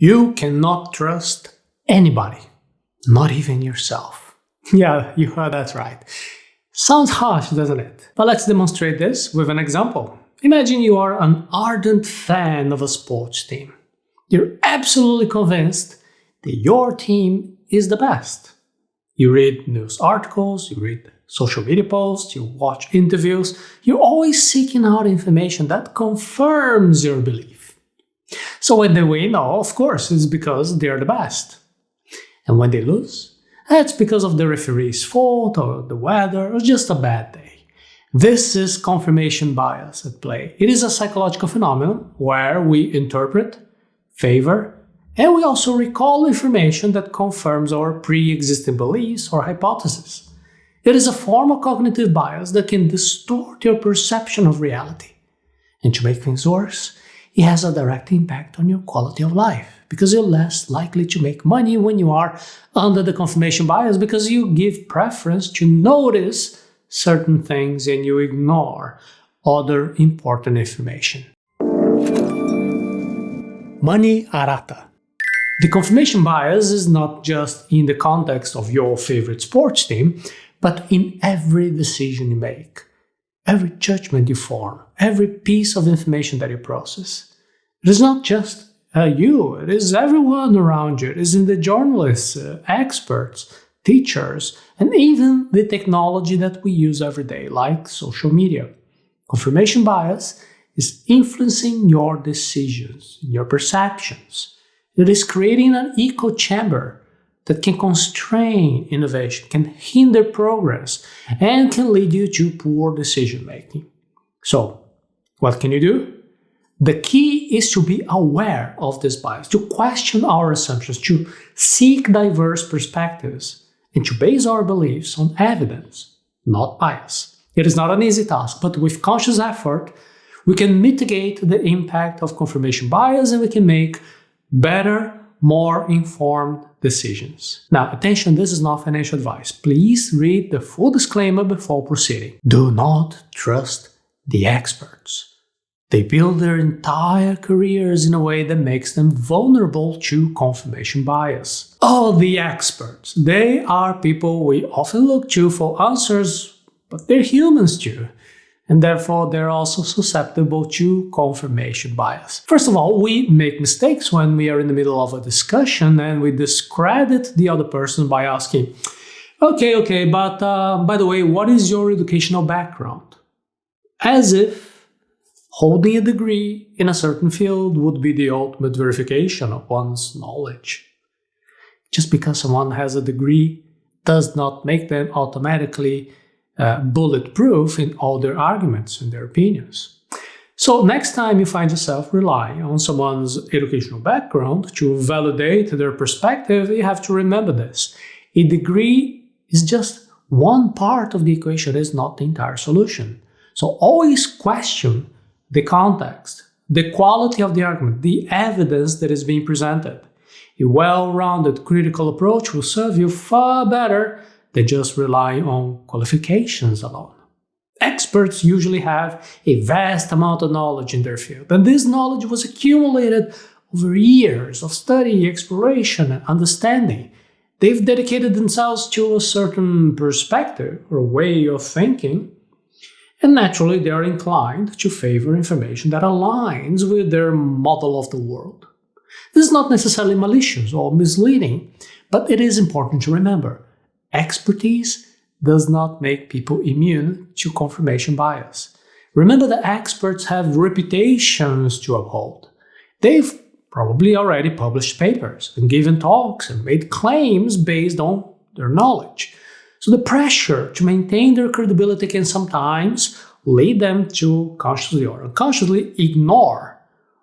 You cannot trust anybody, not even yourself. Yeah, you heard that right. Sounds harsh, doesn't it? But let's demonstrate this with an example. Imagine you are an ardent fan of a sports team. You're absolutely convinced that your team is the best. You read news articles, you read social media posts, you watch interviews. You're always seeking out information that confirms your belief. So when they win, of course, it's because they're the best. And when they lose, that's because of the referee's fault or the weather or just a bad day. This is confirmation bias at play. It is a psychological phenomenon where we interpret, favor, and we also recall information that confirms our pre-existing beliefs or hypotheses. It is a form of cognitive bias that can distort your perception of reality. And to make things worse, it has a direct impact on your quality of life because you're less likely to make money when you are under the confirmation bias because you give preference to notice certain things and you ignore other important information. Money Arata. The confirmation bias is not just in the context of your favorite sports team, but in every decision you make, every judgment you form, every piece of information that you process. It is not just you, it is everyone around you. It is in the journalists, experts, teachers, and even the technology that we use every day, like social media. Confirmation bias is influencing your decisions, your perceptions. It is creating an echo chamber that can constrain innovation, can hinder progress, and can lead you to poor decision making. So, what can you do? The key is to be aware of this bias, to question our assumptions, to seek diverse perspectives, and to base our beliefs on evidence, not bias. It is not an easy task, but with conscious effort, we can mitigate the impact of confirmation bias and we can make better, more informed decisions. Now, attention, this is not financial advice. Please read the full disclaimer before proceeding. Do not trust the experts. They build their entire careers in a way that makes them vulnerable to confirmation bias. All the experts, they are people we often look to for answers, but they're humans too. And therefore, they're also susceptible to confirmation bias. First of all, we make mistakes when we are in the middle of a discussion and we discredit the other person by asking, okay, but by the way, what is your educational background? As if holding a degree in a certain field would be the ultimate verification of one's knowledge. Just because someone has a degree does not make them automatically bulletproof in all their arguments and their opinions. So next time you find yourself relying on someone's educational background to validate their perspective, you have to remember this. A degree is just one part of the equation, it is not the entire solution. So always question the context, the quality of the argument, the evidence that is being presented. A well-rounded critical approach will serve you far better than just relying on qualifications alone. Experts usually have a vast amount of knowledge in their field, and this knowledge was accumulated over years of study, exploration, and understanding. They've dedicated themselves to a certain perspective or way of thinking, and naturally they are inclined to favor information that aligns with their model of the world. This is not necessarily malicious or misleading, but it is important to remember. Expertise does not make people immune to confirmation bias. Remember that experts have reputations to uphold. They've probably already published papers and given talks and made claims based on their knowledge. So the pressure to maintain their credibility can sometimes lead them to consciously or unconsciously ignore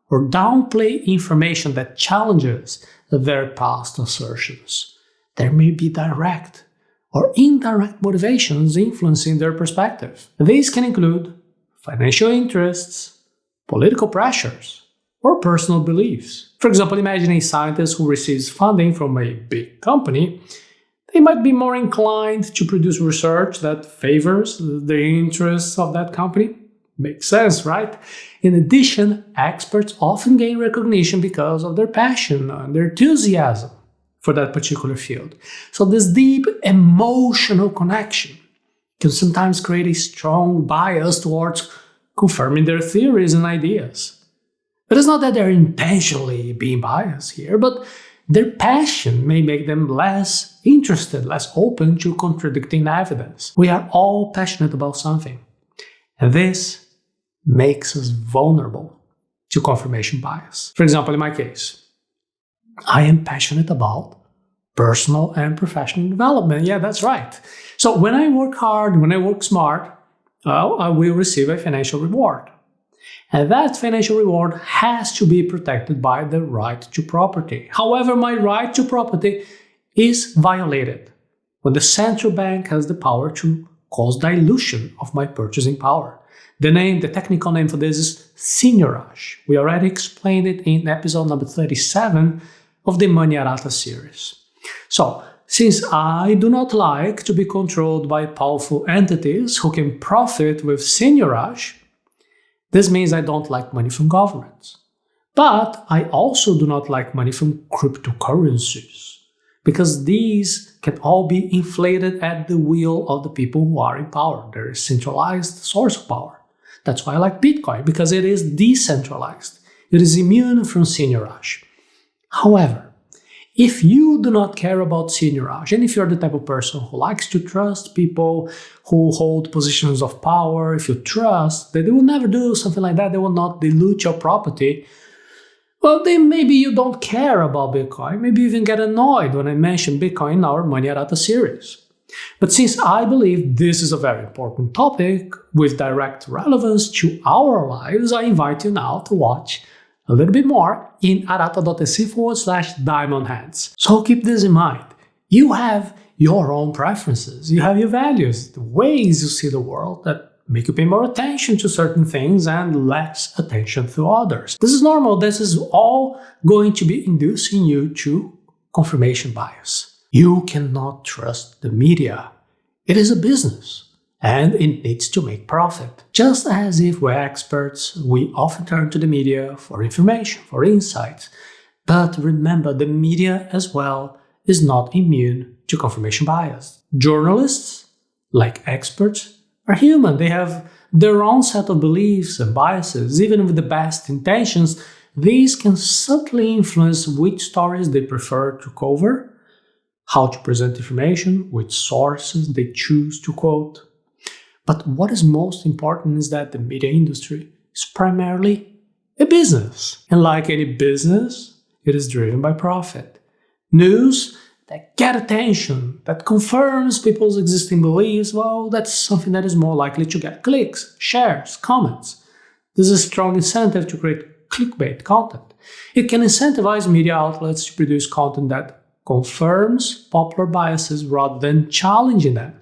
or downplay information that challenges their past assertions. There may be direct or indirect motivations influencing their perspective. These can include financial interests, political pressures, or personal beliefs. For example, imagine a scientist who receives funding from a big company. They might be more inclined to produce research that favors the interests of that company, Makes sense, right? In addition, experts often gain recognition because of their passion and their enthusiasm for that particular field. So this deep emotional connection can sometimes create a strong bias towards confirming their theories and ideas. It is not that they're intentionally being biased here, but their passion may make them less interested, less open to contradicting evidence. We are all passionate about something, and this makes us vulnerable to confirmation bias. For example, in my case, I am passionate about personal and professional development. Yeah, that's right. So when I work hard, when I work smart, well, I will receive a financial reward. And that financial reward has to be protected by the right to property. However, my right to property is violated when the central bank has the power to cause dilution of my purchasing power. The technical name for this is seigniorage. We already explained it in episode number 37 of the Money Arata series. So, since I do not like to be controlled by powerful entities who can profit with seigniorage, this means I don't like money from governments. But I also do not like money from cryptocurrencies, because these can all be inflated at the will of the people who are in power. They're a centralized source of power. That's why I like Bitcoin, because it is decentralized. It is immune from seigniorage. However, if you do not care about seigniorage, and if you're the type of person who likes to trust people who hold positions of power, if you trust that they will never do something like that, they will not dilute your property, well, then maybe you don't care about Bitcoin. Maybe you even get annoyed when I mention Bitcoin in our Money Arata series. But since I believe this is a very important topic with direct relevance to our lives, I invite you now to watch a little bit more in arata.se/diamond hands. So keep this in mind. You have your own preferences, you have your values, the ways you see the world that make you pay more attention to certain things and less attention to others. This is normal. This is all going to be inducing you to confirmation bias. You cannot trust the media. It is a business, and it needs to make profit. Just as if we're experts, we often turn to the media for information, for insights. But remember, the media as well is not immune to confirmation bias. Journalists, like experts, are human. They have their own set of beliefs and biases. Even with the best intentions, these can subtly influence which stories they prefer to cover, how to present information, which sources they choose to quote. But what is most important is that the media industry is primarily a business. And like any business, it is driven by profit. News that get attention, that confirms people's existing beliefs, well, that's something that is more likely to get clicks, shares, comments. There's a strong incentive to create clickbait content. It can incentivize media outlets to produce content that confirms popular biases rather than challenging them.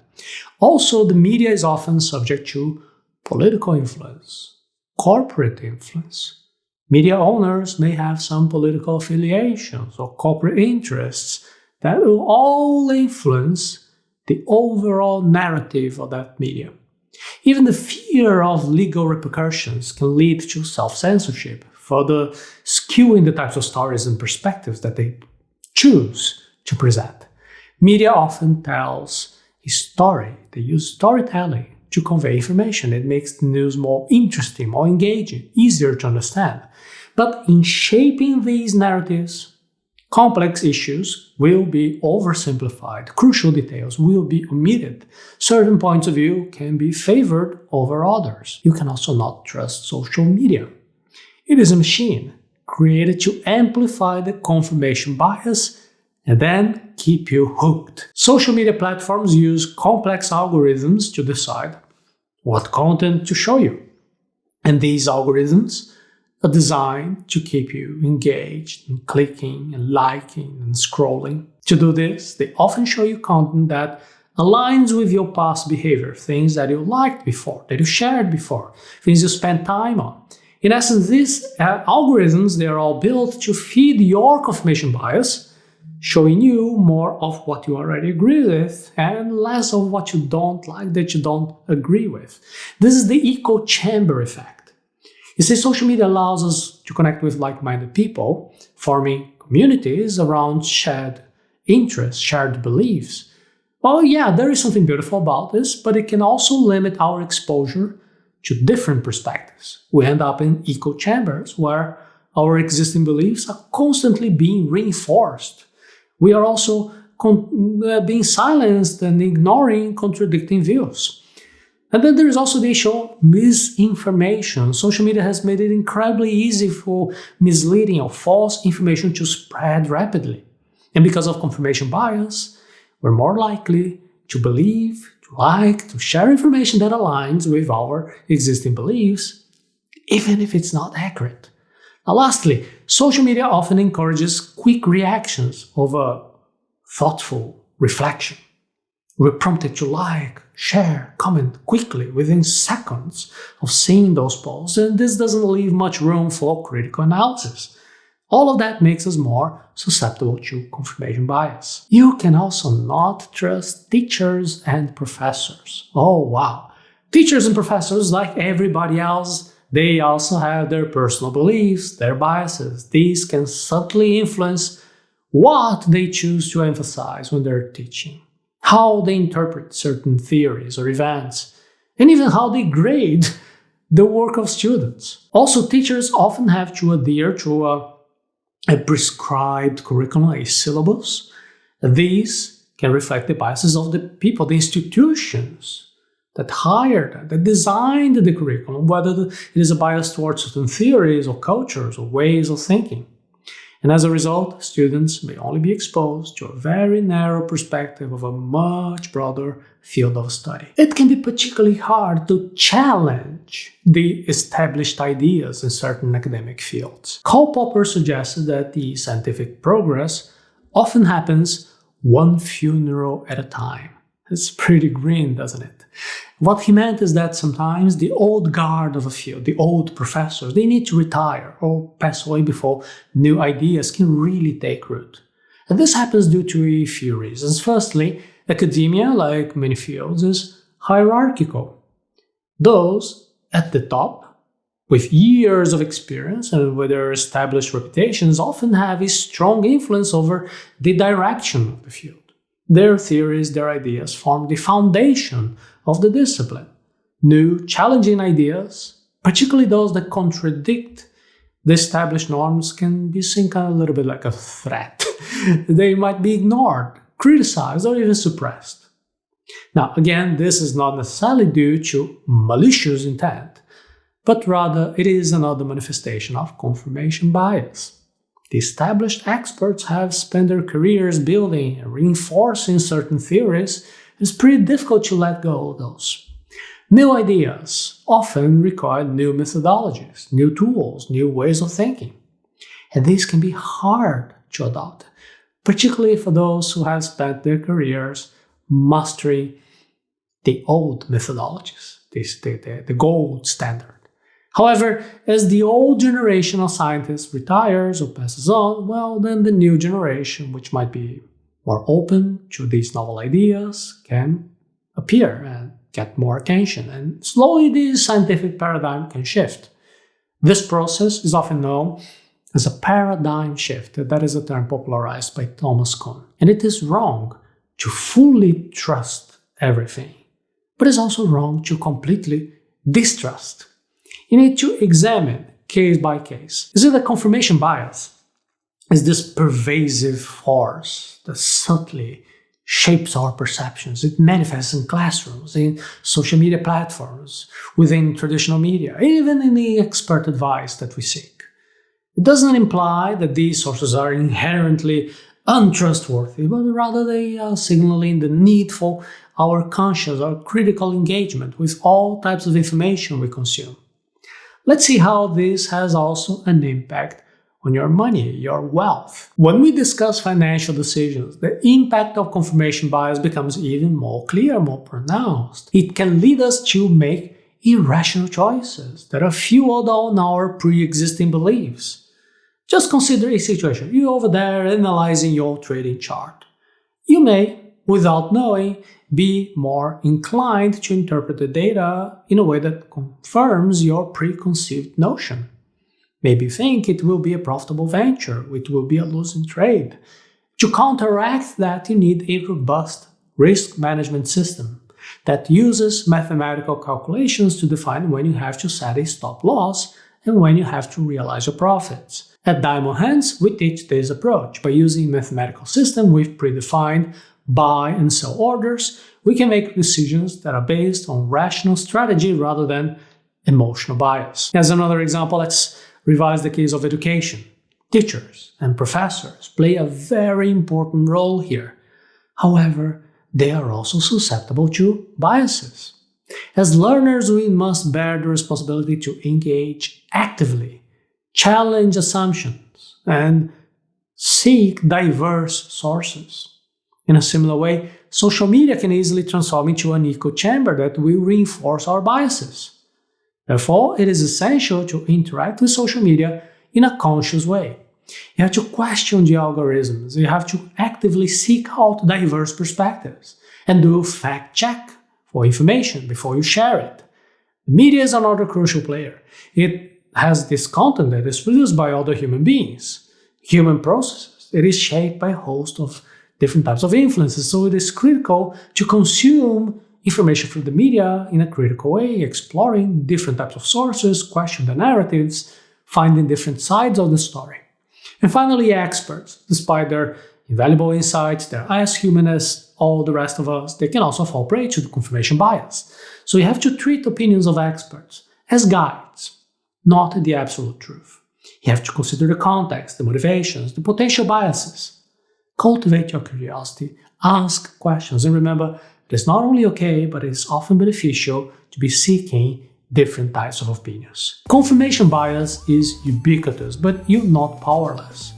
Also, the media is often subject to political influence, corporate influence. Media owners may have some political affiliations or corporate interests that will all influence the overall narrative of that media. Even the fear of legal repercussions can lead to self-censorship, further skewing the types of stories and perspectives that they choose to present. Media often tells a story. They use storytelling to convey information. It makes the news more interesting, more engaging, easier to understand. But in shaping these narratives, complex issues will be oversimplified, crucial details will be omitted, certain points of view can be favored over others. You can also not trust social media. It is a machine created to amplify the confirmation bias and then keep you hooked. Social media platforms use complex algorithms to decide what content to show you. And these algorithms are designed to keep you engaged and clicking and liking and scrolling. To do this, they often show you content that aligns with your past behavior, things that you liked before, that you shared before, things you spent time on. In essence, these algorithms, they are all built to feed your confirmation bias showing you more of what you already agree with and less of what you don't like that you don't agree with. This is the echo chamber effect. You see, social media allows us to connect with like-minded people, forming communities around shared interests, shared beliefs. Well, yeah, there is something beautiful about this, but it can also limit our exposure to different perspectives. We end up in echo chambers where our existing beliefs are constantly being reinforced. We are also being silenced and ignoring contradicting views. And then there is also the issue of misinformation. Social media has made it incredibly easy for misleading or false information to spread rapidly. And because of confirmation bias, we're more likely to believe, to like, to share information that aligns with our existing beliefs, even if it's not accurate. Now, lastly, social media often encourages quick reactions over thoughtful reflection. We're prompted to like, share, comment quickly within seconds of seeing those posts, and this doesn't leave much room for critical analysis. All of that makes us more susceptible to confirmation bias. You can also not trust teachers and professors. Oh wow! Teachers and professors, like everybody else, they also have their personal beliefs, their biases. These can subtly influence what they choose to emphasize when they're teaching, how they interpret certain theories or events, and even how they grade the work of students. Also, teachers often have to adhere to a prescribed curriculum, a syllabus. These can reflect the biases of the people, the institutions that hired them, that designed the curriculum, whether it is a bias towards certain theories or cultures or ways of thinking. And as a result, students may only be exposed to a very narrow perspective of a much broader field of study. It can be particularly hard to challenge the established ideas in certain academic fields. Karl Popper suggested that the scientific progress often happens one funeral at a time. It's pretty green, doesn't it? What he meant is that sometimes the old guard of a field, the old professors, they need to retire or pass away before new ideas can really take root. And this happens due to a few reasons. Firstly, academia, like many fields, is hierarchical. Those at the top, with years of experience and with their established reputations, often have a strong influence over the direction of the field. Their theories, their ideas form the foundation of the discipline. New, challenging ideas, particularly those that contradict the established norms, can be seen kind of a little bit like a threat. They might be ignored, criticized, or even suppressed. Now, again, this is not necessarily due to malicious intent, but rather it is another manifestation of confirmation bias. The established experts have spent their careers building and reinforcing certain theories. It's pretty difficult to let go of those. New ideas often require new methodologies, new tools, new ways of thinking. And these can be hard to adopt, particularly for those who have spent their careers mastering the old methodologies, the gold standard. However, as the old generation of scientists retires or passes on, well, then the new generation, which might be more open to these novel ideas, can appear and get more attention, and slowly this scientific paradigm can shift. This process is often known as a paradigm shift. That is a term popularized by Thomas Kuhn. And it is wrong to fully trust everything, but it's also wrong to completely distrust. You need to examine case by case. You see, the confirmation bias is this pervasive force that subtly shapes our perceptions. It manifests in classrooms, in social media platforms, within traditional media, even in the expert advice that we seek. It doesn't imply that these sources are inherently untrustworthy, but rather they are signaling the need for our conscious or critical engagement with all types of information we consume. Let's see how this has also an impact on your money, your wealth. When we discuss financial decisions, the impact of confirmation bias becomes even more clear, more pronounced. It can lead us to make irrational choices that are fueled on our pre-existing beliefs. Just consider a situation. You're over there analyzing your trading chart. You may, without knowing, be more inclined to interpret the data in a way that confirms your preconceived notion. Maybe you think it will be a profitable venture, it will be a losing trade. To counteract that, you need a robust risk management system that uses mathematical calculations to define when you have to set a stop loss and when you have to realize your profits. At Diamond Hands, we teach this approach. By using a mathematical system with predefined buy and sell orders, we can make decisions that are based on rational strategy rather than emotional bias. As another example, let's revise the case of education. Teachers and professors play a very important role here. However, they are also susceptible to biases. As learners, we must bear the responsibility to engage actively, challenge assumptions, and seek diverse sources. In a similar way, social media can easily transform into an echo chamber that will reinforce our biases. Therefore, it is essential to interact with social media in a conscious way. You have to question the algorithms, you have to actively seek out diverse perspectives, and do fact-check for information before you share it. The media is another crucial player. It has this content that is produced by other human beings, human processes. It is shaped by a host of different types of influences, so it is critical to consume information from the media in a critical way, exploring different types of sources, question the narratives, finding different sides of the story. And finally, experts. Despite their invaluable insights, they're as human as all the rest of us, they can also fall prey to the confirmation bias. So you have to treat opinions of experts as guides, not the absolute truth. You have to consider the context, the motivations, the potential biases. Cultivate your curiosity, ask questions, and remember, it is not only okay, but it is often beneficial to be seeking different types of opinions. Confirmation bias is ubiquitous, but you're not powerless.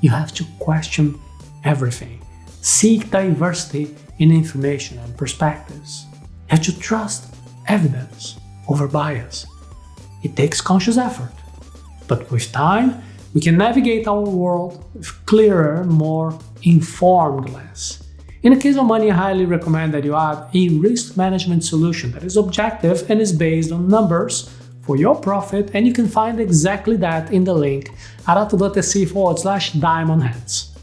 You have to question everything. Seek diversity in information and perspectives. You have to trust evidence over bias. It takes conscious effort, but with time, we can navigate our world with clearer, more informed lens. In the case of money, I highly recommend that you add a risk management solution that is objective and is based on numbers for your profit, and you can find exactly that in the link arata.se/diamondhands.